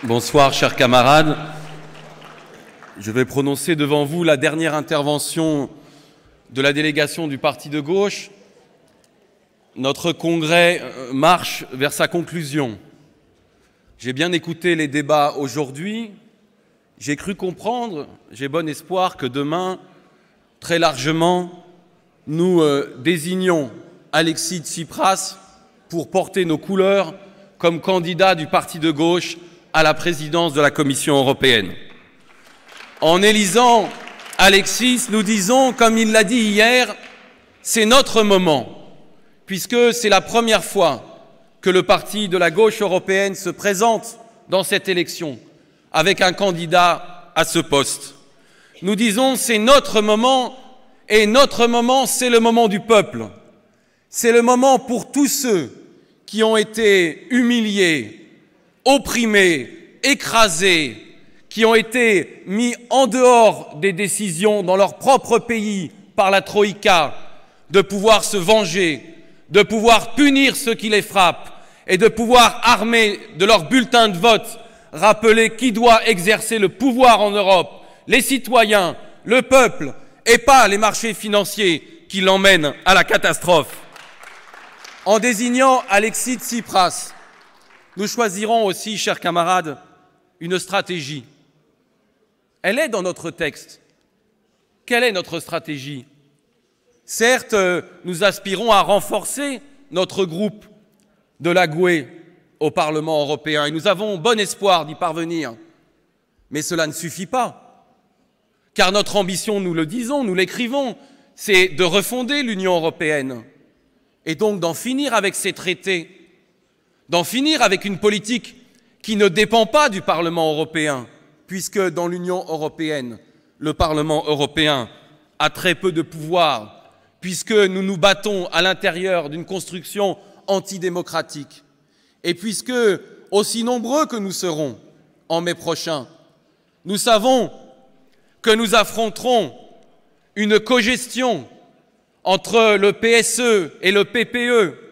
Bonsoir, chers camarades. Je vais prononcer devant vous la dernière intervention de la délégation du Parti de gauche. Notre congrès marche vers sa conclusion. J'ai bien écouté les débats aujourd'hui. J'ai cru comprendre, j'ai bon espoir que demain, très largement, nous désignons Alexis Tsipras pour porter nos couleurs comme candidat du Parti de gauche à la présidence de la Commission européenne. En élisant Alexis, nous disons, comme il l'a dit hier, c'est notre moment, puisque c'est la première fois que le Parti de la gauche européenne se présente dans cette élection avec un candidat à ce poste. Nous disons, c'est notre moment, et notre moment, c'est le moment du peuple. C'est le moment pour tous ceux qui ont été humiliés, opprimés, écrasés, qui ont été mis en dehors des décisions dans leur propre pays par la Troïka, de pouvoir se venger, de pouvoir punir ceux qui les frappent et de pouvoir, armés de leur bulletin de vote, rappeler qui doit exercer le pouvoir en Europe, les citoyens, le peuple, et pas les marchés financiers qui l'emmènent à la catastrophe. En désignant Alexis Tsipras, nous choisirons aussi, chers camarades, une stratégie. Elle est dans notre texte. Quelle est notre stratégie? Certes, nous aspirons à renforcer notre groupe de la GUE au Parlement européen et nous avons bon espoir d'y parvenir. Mais cela ne suffit pas. Car notre ambition, nous le disons, nous l'écrivons, c'est de refonder l'Union européenne et donc d'en finir avec ces traités, d'en finir avec une politique qui ne dépend pas du Parlement européen, puisque dans l'Union européenne, le Parlement européen a très peu de pouvoir, puisque nous nous battons à l'intérieur d'une construction antidémocratique, et puisque, aussi nombreux que nous serons en mai prochain, nous savons que nous affronterons une cogestion entre le PSE et le PPE,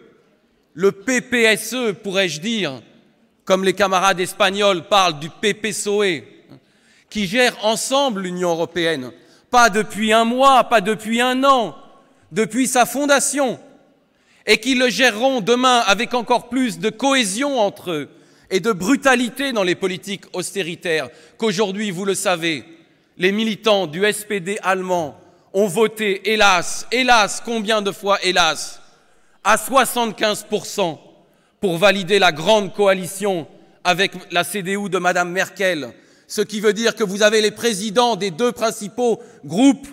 le PPSE, pourrais-je dire, comme les camarades espagnols parlent du PPSOE, qui gèrent ensemble l'Union européenne, pas depuis un mois, pas depuis un an, depuis sa fondation, et qui le géreront demain avec encore plus de cohésion entre eux et de brutalité dans les politiques austéritaires qu'aujourd'hui, vous le savez, les militants du SPD allemand ont voté, hélas, hélas, combien de fois hélas, à 75% pour valider la grande coalition avec la CDU de Madame Merkel, ce qui veut dire que vous avez les présidents des deux principaux groupes,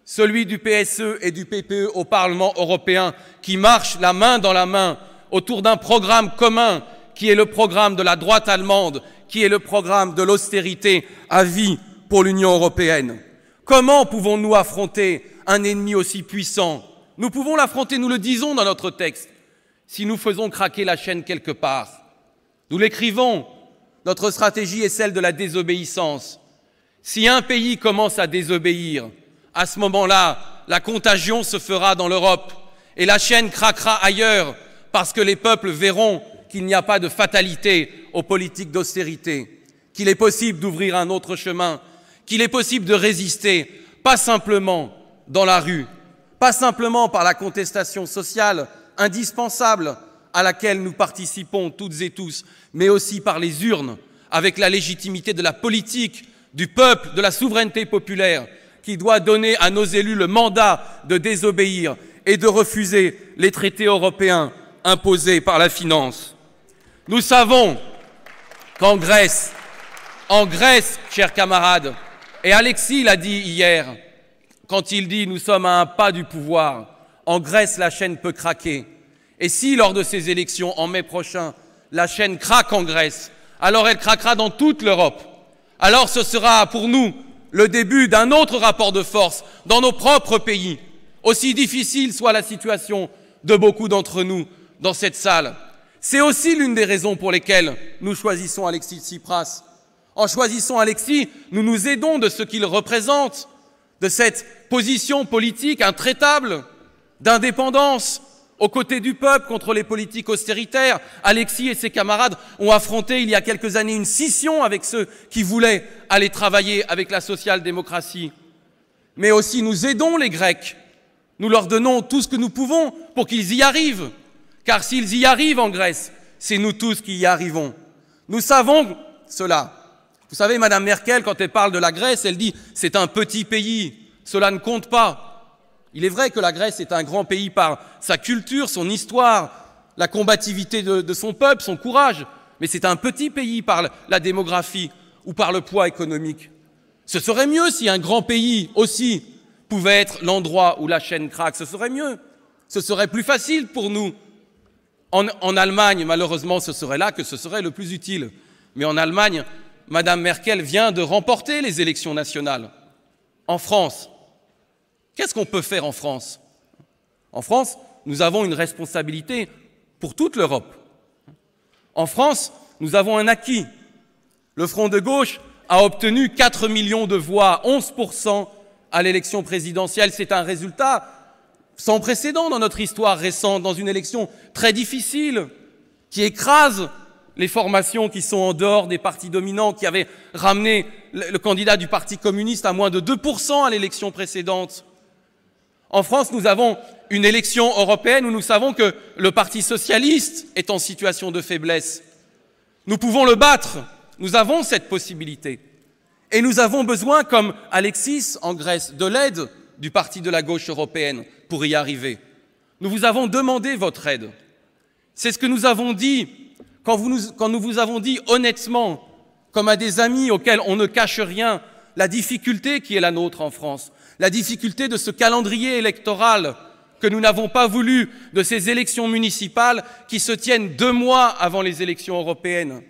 celui du PSE et du PPE au Parlement européen, qui marchent la main dans la main autour d'un programme commun qui est le programme de la droite allemande, qui est le programme de l'austérité à vie pour l'Union européenne. Comment pouvons-nous affronter un ennemi aussi puissant? Nous pouvons l'affronter, nous le disons dans notre texte, si nous faisons craquer la chaîne quelque part. Nous l'écrivons, notre stratégie est celle de la désobéissance. Si un pays commence à désobéir, à ce moment-là, la contagion se fera dans l'Europe et la chaîne craquera ailleurs parce que les peuples verront qu'il n'y a pas de fatalité aux politiques d'austérité, qu'il est possible d'ouvrir un autre chemin, qu'il est possible de résister, pas simplement dans la rue, pas simplement par la contestation sociale indispensable à laquelle nous participons toutes et tous, mais aussi par les urnes, avec la légitimité de la politique, du peuple, de la souveraineté populaire, qui doit donner à nos élus le mandat de désobéir et de refuser les traités européens imposés par la finance. Nous savons qu'en Grèce, chers camarades, et Alexis l'a dit hier, quand il dit « nous sommes à un pas du pouvoir », en Grèce, la chaîne peut craquer. Et si, lors de ces élections, en mai prochain, la chaîne craque en Grèce, alors elle craquera dans toute l'Europe. Alors ce sera pour nous le début d'un autre rapport de force dans nos propres pays, aussi difficile soit la situation de beaucoup d'entre nous dans cette salle. C'est aussi l'une des raisons pour lesquelles nous choisissons Alexis Tsipras. En choisissant Alexis, nous nous aidons de ce qu'il représente, de cette position politique intraitable, d'indépendance, aux côtés du peuple contre les politiques austéritaires. Alexis et ses camarades ont affronté il y a quelques années une scission avec ceux qui voulaient aller travailler avec la social-démocratie. Mais aussi nous aidons les Grecs. Nous leur donnons tout ce que nous pouvons pour qu'ils y arrivent. Car s'ils y arrivent en Grèce, c'est nous tous qui y arrivons. Nous savons cela. Vous savez, Madame Merkel, quand elle parle de la Grèce, elle dit « c'est un petit pays, cela ne compte pas ». Il est vrai que la Grèce est un grand pays par sa culture, son histoire, la combativité de son peuple, son courage, mais c'est un petit pays par la démographie ou par le poids économique. Ce serait mieux si un grand pays aussi pouvait être l'endroit où la chaîne craque, ce serait mieux, ce serait plus facile pour nous. En Allemagne, malheureusement, ce serait là que ce serait le plus utile. Mais en Allemagne, Madame Merkel vient de remporter les élections nationales. En France, qu'est-ce qu'on peut faire en France? En France, nous avons une responsabilité pour toute l'Europe. En France, nous avons un acquis. Le Front de gauche a obtenu 4 millions de voix, 11% à l'élection présidentielle. C'est un résultat sans précédent dans notre histoire récente, dans une élection très difficile, qui écrase les formations qui sont en dehors des partis dominants, qui avaient ramené le candidat du Parti communiste à moins de 2% à l'élection précédente. En France, nous avons une élection européenne où nous savons que le Parti socialiste est en situation de faiblesse. Nous pouvons le battre, nous avons cette possibilité. Et nous avons besoin, comme Alexis en Grèce, de l'aide du Parti de la gauche européenne pour y arriver. Nous vous avons demandé votre aide. C'est ce que nous avons dit quand nous vous avons dit honnêtement, comme à des amis auxquels on ne cache rien, la difficulté qui est la nôtre en France, la difficulté de ce calendrier électoral que nous n'avons pas voulu, de ces élections municipales qui se tiennent 2 mois avant les élections européennes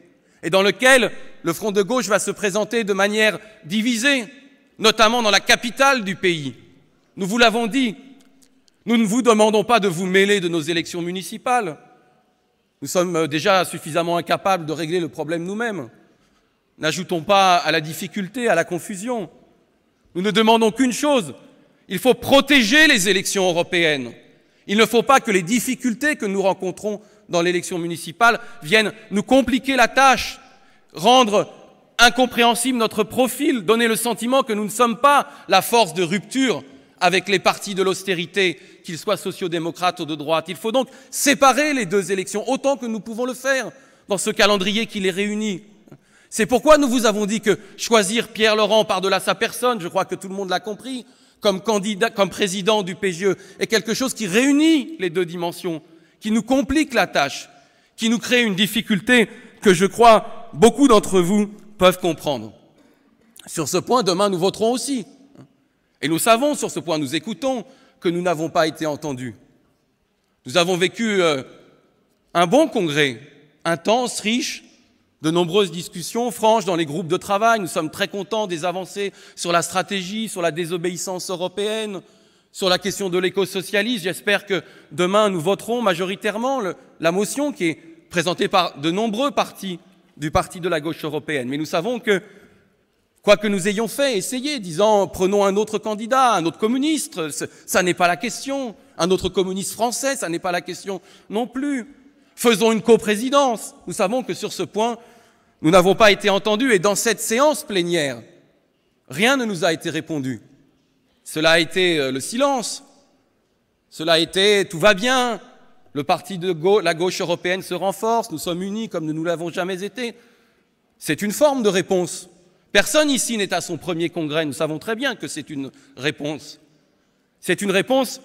et dans lequel le Front de gauche va se présenter de manière divisée, notamment dans la capitale du pays. Nous vous l'avons dit, nous ne vous demandons pas de vous mêler de nos élections municipales. Nous sommes déjà suffisamment incapables de régler le problème nous-mêmes. N'ajoutons pas à la difficulté, à la confusion. Nous ne demandons qu'une chose, il faut protéger les élections européennes. Il ne faut pas que les difficultés que nous rencontrons dans l'élection municipale viennent nous compliquer la tâche, rendre incompréhensible notre profil, donner le sentiment que nous ne sommes pas la force de rupture avec les partis de l'austérité, qu'ils soient sociodémocrates ou de droite. Il faut donc séparer les 2 élections autant que nous pouvons le faire dans ce calendrier qui les réunit. C'est pourquoi nous vous avons dit que choisir Pierre Laurent par-delà sa personne, je crois que tout le monde l'a compris, comme candidat, comme président du PGE, est quelque chose qui réunit les 2 dimensions, qui nous complique la tâche, qui nous crée une difficulté que je crois beaucoup d'entre vous peuvent comprendre. Sur ce point, demain, nous voterons aussi. Et nous savons, sur ce point, nous écoutons, que nous n'avons pas été entendus. Nous avons vécu un bon congrès, intense, riche, de nombreuses discussions franches dans les groupes de travail. Nous sommes très contents des avancées sur la stratégie, sur la désobéissance européenne, sur la question de l'écosocialisme. J'espère que demain, nous voterons majoritairement la motion qui est présentée par de nombreux partis du Parti de la gauche européenne. Mais nous savons que, quoi que nous ayons fait, essayé, disant prenons un autre candidat, un autre communiste, ça n'est pas la question. Un autre communiste français, ça n'est pas la question non plus. Faisons une coprésidence. Nous savons que sur ce point, nous n'avons pas été entendus. Et dans cette séance plénière, rien ne nous a été répondu. Cela a été le silence. Cela a été tout va bien. Le parti de la gauche européenne se renforce. Nous sommes unis comme nous ne l'avons jamais été. C'est une forme de réponse. Personne ici n'est à son premier congrès. Nous savons très bien que c'est une réponse. C'est une réponse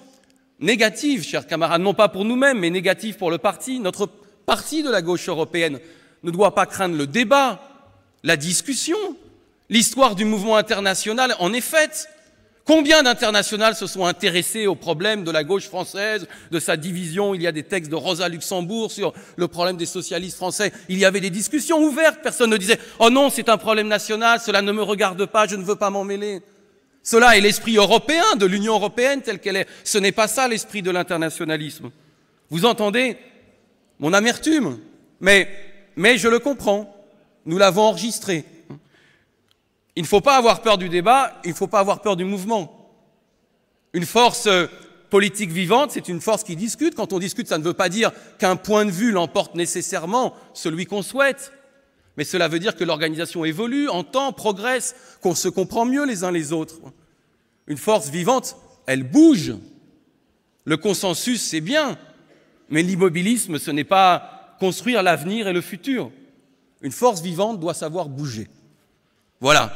négative, chers camarades, non pas pour nous-mêmes, mais négative pour le parti. Notre parti de la gauche européenne ne doit pas craindre le débat, la discussion. L'histoire du mouvement international en est faite. Combien d'internationales se sont intéressés aux problèmes de la gauche française, de sa division? Il y a des textes de Rosa Luxembourg sur le problème des socialistes français. Il y avait des discussions ouvertes. Personne ne disait « Oh non, c'est un problème national, cela ne me regarde pas, je ne veux pas m'en mêler ». Cela est l'esprit européen de l'Union européenne telle qu'elle est. Ce n'est pas ça l'esprit de l'internationalisme. Vous entendez mon amertume, mais je le comprends. Nous l'avons enregistré. Il ne faut pas avoir peur du débat, il ne faut pas avoir peur du mouvement. Une force politique vivante, c'est une force qui discute. Quand on discute, ça ne veut pas dire qu'un point de vue l'emporte nécessairement celui qu'on souhaite. Mais cela veut dire que l'organisation évolue, entend, progresse, qu'on se comprend mieux les uns les autres. Une force vivante, elle bouge. Le consensus, c'est bien, mais l'immobilisme, ce n'est pas construire l'avenir et le futur. Une force vivante doit savoir bouger. Voilà.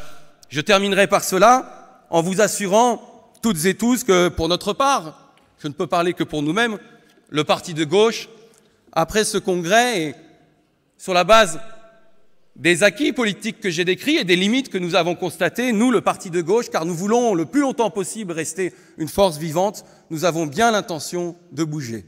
Je terminerai par cela en vous assurant, toutes et tous, que pour notre part, je ne peux parler que pour nous-mêmes, le parti de gauche, après ce congrès et sur la base des acquis politiques que j'ai décrits et des limites que nous avons constatées, nous, le parti de gauche, car nous voulons le plus longtemps possible rester une force vivante, nous avons bien l'intention de bouger.